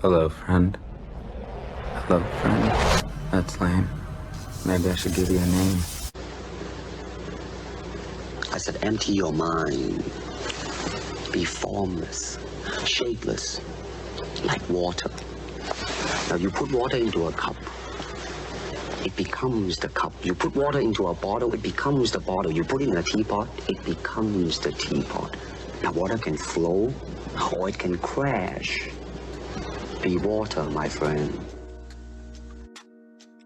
Hello, friend. Hello, friend. That's lame. Maybe I should give you a name. I said, empty your mind. Be formless, shapeless, like water. Now, you put water into a cup, it becomes the cup. You put water into a bottle, it becomes the bottle. You put it in a teapot, it becomes the teapot. Now, water can flow, or it can crash. Be water, my friend.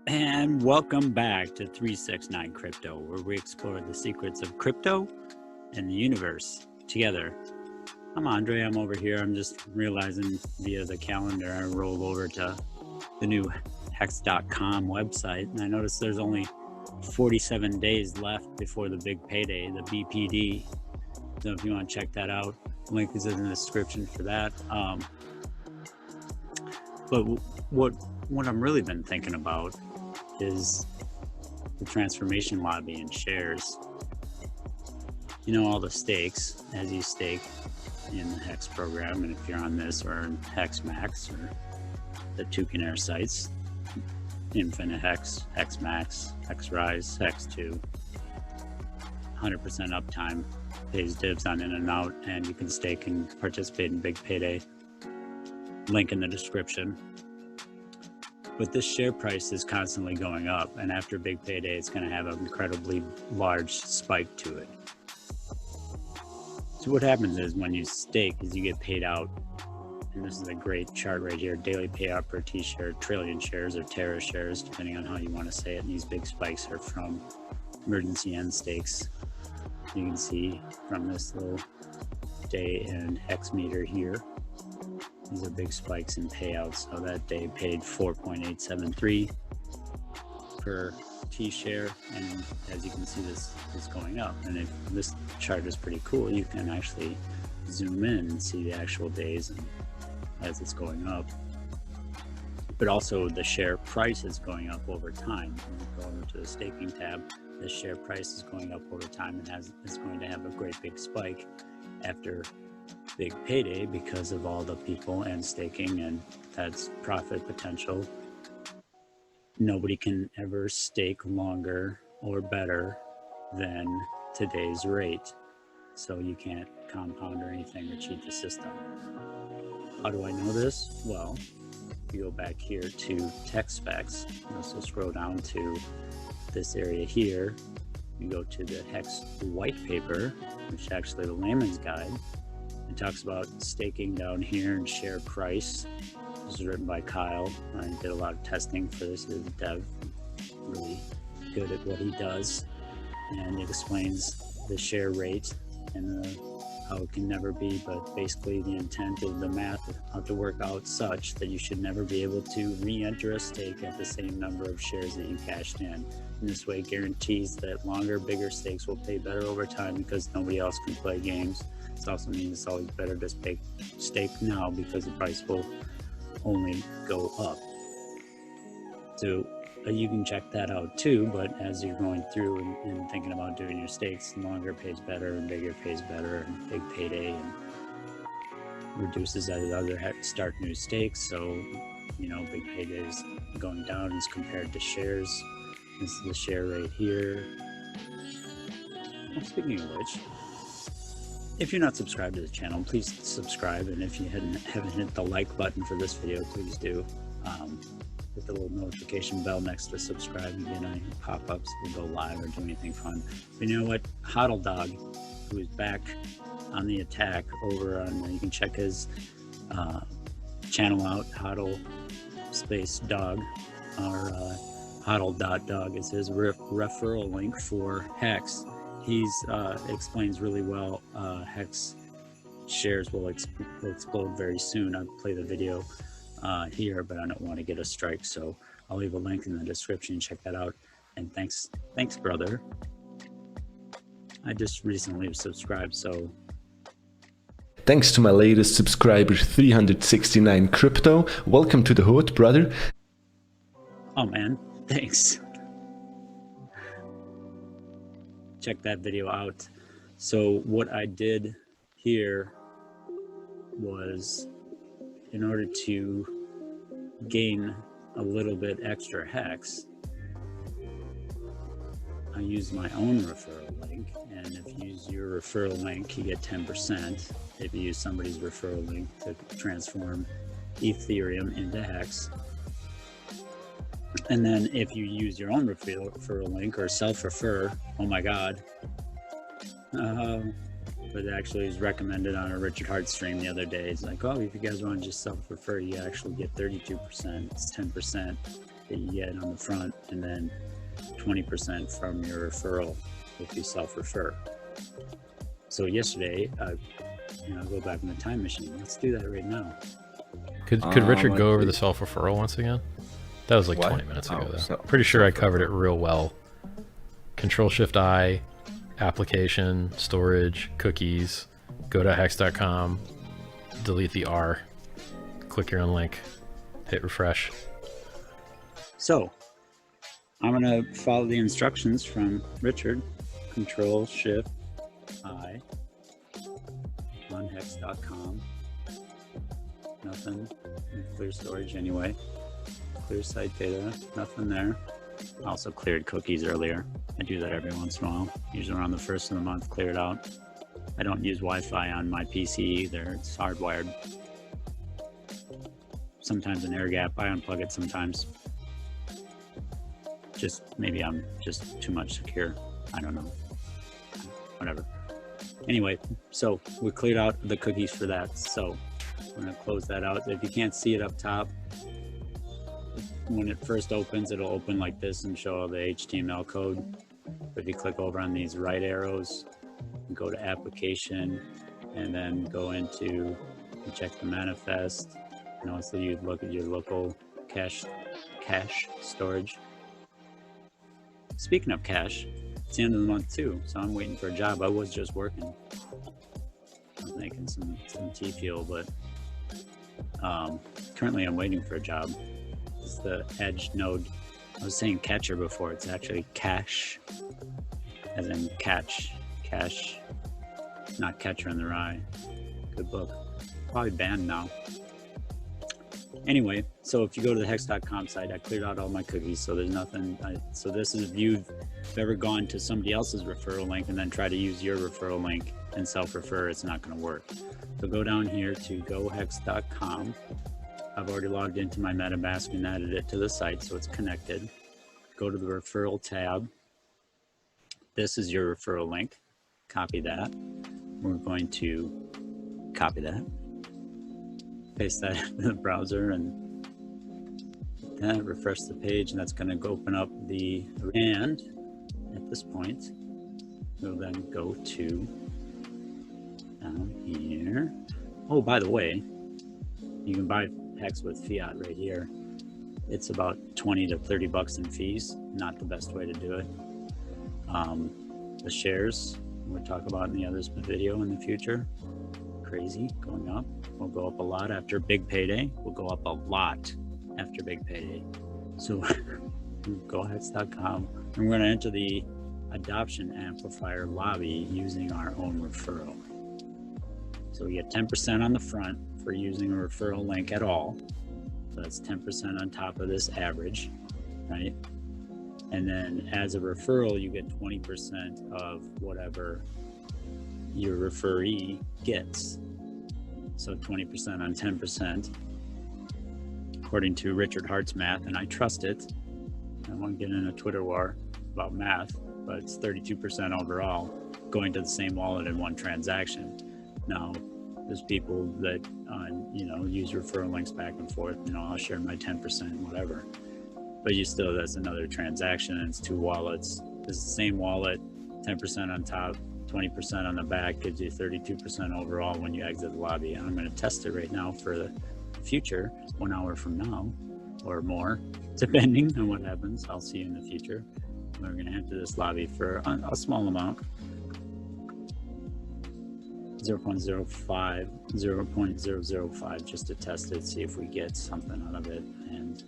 And welcome back to 369 Crypto, where we explore the secrets of crypto and the universe together. I'm Andre. I'm over here. I'm just realizing via the calendar I roll over to the new HEX.com website, and I noticed there's only 47 days left before the big payday, the BPD. So if you want to check that out, link is in the description for that. But what I'm really been thinking about is the transformation lobby and shares. You know, all the stakes as you stake in the HEX program, and if you're on this or in HEX Max or the Tucanair sites, Infinite HEX, HEX Max, HEX Rise, HEX 2, 100% uptime, pays dibs on in and out, and you can stake and participate in big payday. Link in the description. But this share price is constantly going up, and after big payday, it's going to have an incredibly large spike to it. So what happens is when you stake is you get paid out, and this is a great chart right here, daily payout per T-share, trillion shares or Terra shares, depending on how you want to say it. And these big spikes are from emergency end stakes. You can see from this little day and hex meter here. These are big spikes in payouts. So that day paid 4.873 per T-share, and as you can see, this is going up. And if this chart is pretty cool, you can actually zoom in and see the actual days and as it's going up. But also the share price is going up over time. When you go over to the staking tab, the share price is going up over time and is going to have a great big spike after big payday because of all the people and staking, and that's profit potential. Nobody can ever stake longer or better than today's rate, so you can't compound or anything or cheat the system. How do I know this? Well, you go back here to tech specs. This will scroll down to this area here. You go to the HEX white paper, which is actually the layman's guide. It talks about staking down here and share price. This is written by Kyle. I did a lot of testing for this as a dev. Really good at what he does. And it explains the share rate and how it can never be, but basically the intent of the math how to work out such that you should never be able to re-enter a stake at the same number of shares that you cashed in. And this way it guarantees that longer, bigger stakes will pay better over time because nobody else can play games. It also means it's always better to stake now because the price will only go up. So you can check that out too, but as you're going through and thinking about doing your stakes, longer pays better and bigger pays better, and big payday and reduces as other start new stakes. So, you know, big payday is going down as compared to shares. This is the share rate here. Well, speaking of which, if you're not subscribed to the channel, please subscribe. And if you haven't hit the like button for this video, please do. Hit the little notification bell next to subscribe and get any pop-ups if we go live or do anything fun. But you know what? Hodl Dog, who is back on the attack over on, you can check his channel out, Hodl space dog, or hodl.dog is his referral link for HEX. He's explains really well. HEX shares will explode very soon. I'll play the video here, but I don't want to get a strike, so I'll leave a link in the description. Check that out. And thanks brother. I just recently subscribed, so thanks to my latest subscriber 369 Crypto. Welcome to the hood, brother. Oh man, thanks. Check that video out. So what I did here was, in order to gain a little bit extra hex, I use my own referral link, and if you use your referral link, you get 10%. If you use somebody's referral link to transform Ethereum into HEX. And then if you use your own referral link or self-refer, oh my God. But it actually was recommended on a Richard Hart stream the other day. It's like, oh, if you guys want to just self-refer, you actually get 32%. It's 10% that you get on the front, and then 20% from your referral if you self-refer. So yesterday, I'll go back in the time machine. Let's do that right now. Could Richard go over the self-referral once again? That was like 20 minutes ago, though. Pretty sure I covered it real well. Control-Shift-I, application, storage, cookies, go to hex.com, delete the R, click your own link, hit refresh. So I'm going to follow the instructions from Richard. Control-Shift-I on hex.com. Nothing. Clear storage anyway. Clear site data. Nothing there. I also cleared cookies earlier. I do that every once in a while. Usually around the first of the month, clear it out. I don't use Wi-Fi on my PC either. It's hardwired. Sometimes an air gap. I unplug it sometimes. Maybe I'm just too much secure. I don't know. Whatever. Anyway, so we cleared out the cookies for that. So I'm going to close that out. If you can't see it up top, when it first opens, it'll open like this and show all the HTML code. But if you click over on these right arrows, go to application, and then go into and check the manifest, and also you look at your local cache storage. Speaking of cache, it's the end of the month too, so I'm waiting for a job. I was just working. I was making some Tfuel, but currently I'm waiting for a job. It's the edge node. I was saying catcher before. It's actually cache, as in cache, not Catcher in the Rye. Good book. Probably banned now. Anyway, so if you go to the hex.com site, I cleared out all my cookies, so there's nothing. So this is if you've ever gone to somebody else's referral link and then try to use your referral link and self-refer, it's not going to work. So go down here to gohex.com. I've already logged into my MetaMask and added it to the site, so it's connected. Go to the referral tab. This is your referral link. Copy that. We're going to copy that. Paste that into the browser and refresh the page, and that's going to open up the, and at this point, we'll then go to down here. Oh, by the way, you can buy HEX with fiat right here. It's about 20 to 30 bucks in fees. Not the best way to do it. The shares we'll talk about in the other video in the future. Crazy, going up. Will go up a lot after big payday. Will go up a lot after big payday. So go hex.com, and we're going to enter the adoption amplifier lobby using our own referral. So we get 10% on the front for using a referral link at all. So that's 10% on top of this average, right? And then as a referral, you get 20% of whatever your referee gets. So 20% on 10%, according to Richard Hart's math, and I trust it. I don't want to get in a Twitter war about math, but it's 32% overall going to the same wallet in one transaction. Now, there's people that use referral links back and forth. I'll share my 10%, whatever. But that's another transaction, and it's two wallets. It's the same wallet, 10% on top, 20% on the back, gives you 32% overall when you exit the lobby. And I'm going to test it right now for the future, 1 hour from now or more, depending on what happens. I'll see you in the future. We're going to enter this lobby for a small amount. 0.05 just to test it, see if we get something out of it. And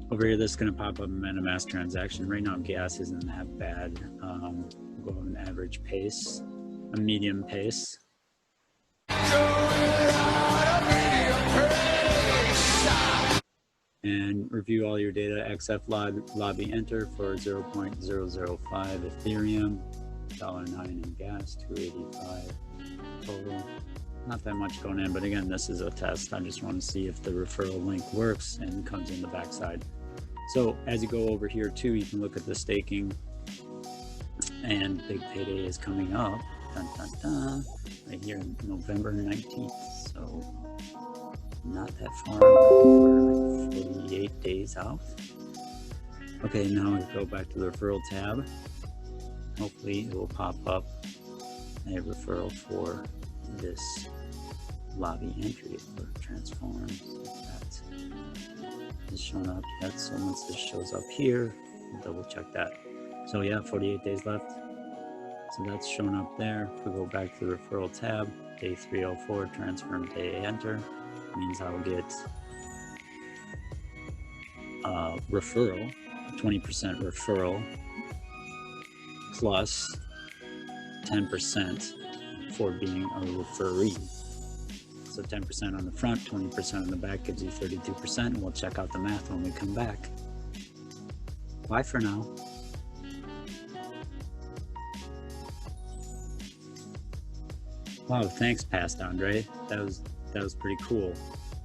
over here, this is going to pop up a MetaMask transaction. Right now, gas isn't that bad. We'll go with an average pace, a medium pace. and review all your data. XF lobby enter for 0.005 Ethereum, $1.09 in gas, 285 total. Not that much going in, but again, this is a test. I just want to see if the referral link works and comes in the backside. So as you go over here too, you can look at the staking, and big payday is coming up. Dun, dun, dun, right here, November 19th. So not that far. We're like 48 days out. Okay, now we go back to the referral tab. Hopefully it will pop up a referral for this lobby entry for transforms. That is shown up yet. So once this shows up here, we'll double check that. So yeah, 48 days left. So that's shown up there. If we go back to the referral tab, day 304, transform day enter, means I'll get referral, 20% referral plus 10% for being a referee. So 10% on the front, 20% on the back gives you 32%. And we'll check out the math when we come back. Bye for now. Wow, thanks, Past Andre. That was pretty cool.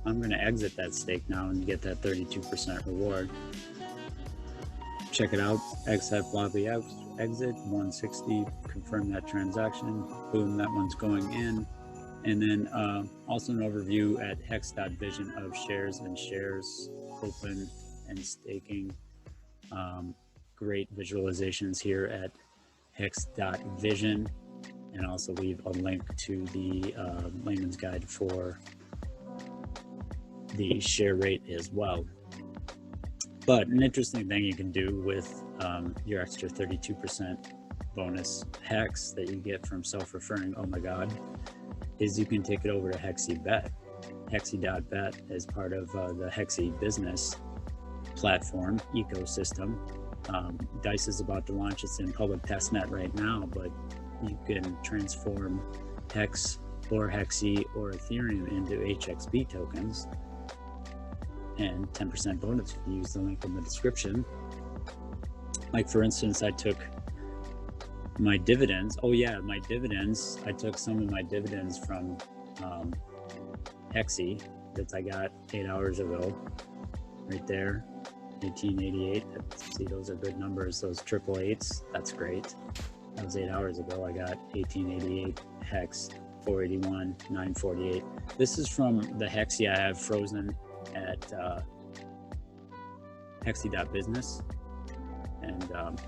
I'm gonna exit that stake now and get that 32% reward. Check it out. XF lobby exit 160. Confirm that transaction. Boom, that one's going in. And then also an overview at HEX.vision of shares and shares open and staking. Great visualizations here at HEX.vision, and also leave a link to the layman's guide for the share rate as well. But an interesting thing you can do with your extra 32% bonus HEX that you get from self-referring, oh my God, is you can take it over to HXYbet. HEXY.bet as part of the HEXY business platform ecosystem. DICE is about to launch. It's in public testnet right now, but you can transform HEX or HEXY or Ethereum into HXB tokens, and 10% bonus if you use the link in the description. Like for instance, I took my dividends. Oh yeah, my dividends. I took some of my dividends from HEXY that I got 8 hours ago. Right there, 1888. See, those are good numbers. Those 888s. That's great. That was 8 hours ago. I got 1888 HEX, 481, 948. This is from the HEXY I have frozen at HEXY.business, and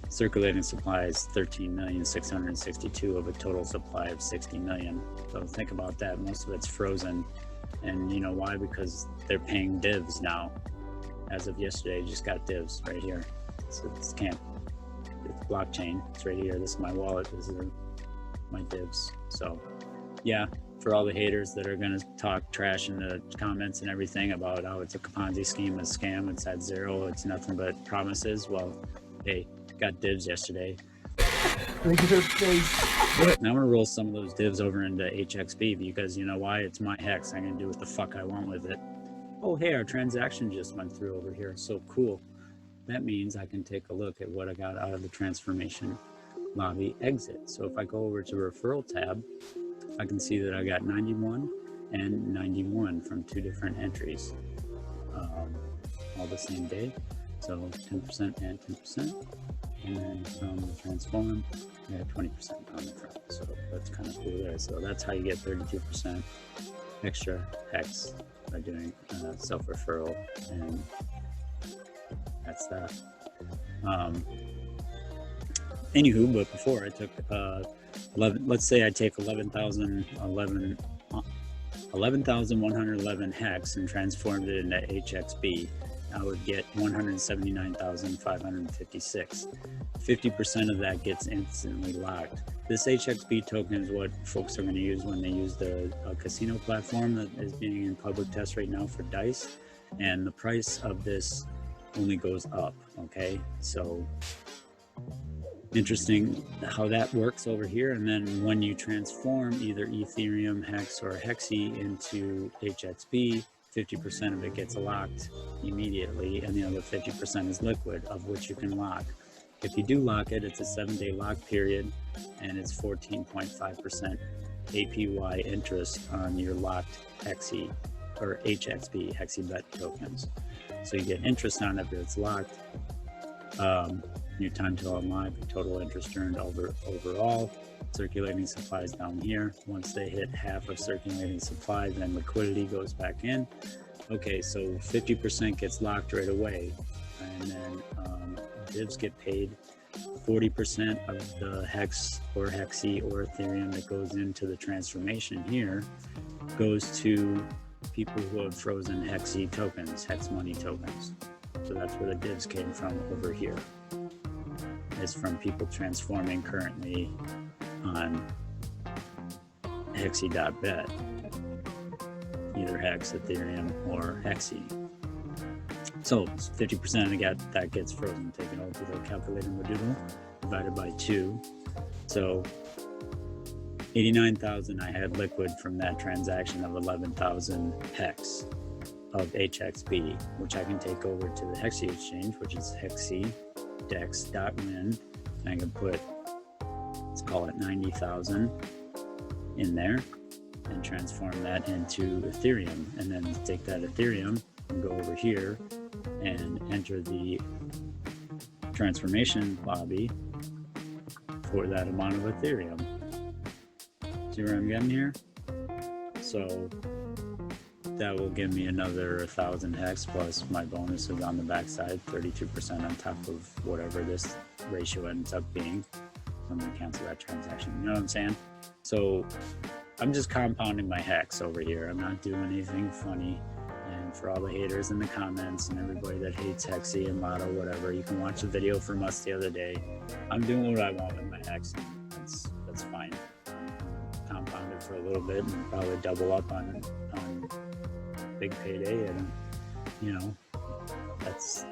circulating supply is 13,662 of a total supply of 60 million. So think about that. Most of it's frozen, and you know why? Because they're paying divs now. As of yesterday, just got divs right here. So it's blockchain. It's right here. This is my wallet. This is my divs. So yeah, for all the haters that are going to talk trash in the comments and everything about how it's a Ponzi scheme, a scam, it's at zero, it's nothing but promises. Well, hey, got divs yesterday. Now I'm going to roll some of those divs over into HXB because you know why? It's my HEX. I'm going to do what the fuck I want with it. Oh, hey, our transaction just went through over here. So cool. That means I can take a look at what I got out of the transformation lobby exit. So if I go over to referral tab, I can see that I got 91 and 91 from two different entries, all the same day. So 10% and 10%. And then from the transform, I got 20% on the front. So that's kind of cool there. So that's how you get 32% extra HEX by doing self-referral, and that's that. Anywho, but before I took 11, let's say I take 11,111 HEX and transformed it into HXB, I would get 179,556. 50% of that gets instantly locked. This HXB token is what folks are going to use when they use the casino platform that is being in public test right now for DICE, and the price of this only goes up. Okay, so interesting how that works over here. And then when you transform either Ethereum, HEX, or HEXY into HXB, 50% of it gets locked immediately, and the other 50% is liquid, of which you can lock. If you do lock it, it's a 7-day lock period, and it's 14.5% APY interest on your locked HEXI or HXB, HEXYbet tokens. So you get interest on it if it's locked. Your time to unlock, total interest earned overall. Circulating supplies down here. Once they hit half of circulating supply, then liquidity goes back in. Okay, so 50% gets locked right away, and then divs get paid 40% of the HEX or HEXI or Ethereum that goes into the transformation here goes to people who have frozen HEXI tokens, HEX money tokens. So that's where the divs came from over here. It's from people transforming currently on HEXY.bet, either HEX, Ethereum, or HEXI. So 50% of that gets frozen, taken over to the calculator module, divided by 2. So 89,000 I had liquid from that transaction of 11,000 HEX of HXB, which I can take over to the HEXI exchange, which is HEXi.dex.win. I can put, let's call it 90,000 in there and transform that into Ethereum, and then take that Ethereum and go over here and enter the transformation lobby for that amount of Ethereum. See where I'm getting here? So that will give me another 1,000 HEX plus my bonuses on the backside, 32% on top of whatever this ratio ends up being. I'm gonna cancel that transaction. You know what I'm saying? So I'm just compounding my HEX over here. I'm not doing anything funny. And for all the haters in the comments and everybody that hates HEXI and Lotto, whatever, you can watch the video from us the other day. I'm doing what I want with my HEX. That's fine. Compound it for a little bit and probably double up on big payday, and you know, that's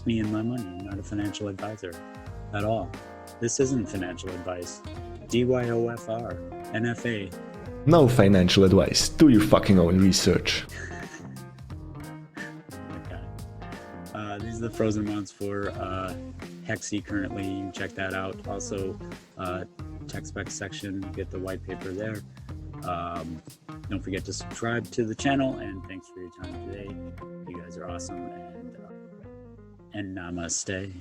me and my money. I'm not a financial advisor at all. This isn't financial advice. DYOFR, NFA. No financial advice. Do your fucking own research. Okay. These are the frozen amounts for HEXI currently. You can check that out. Also, tech specs section, get the white paper there. Don't forget to subscribe to the channel, and thanks for your time today. You guys are awesome, and namaste.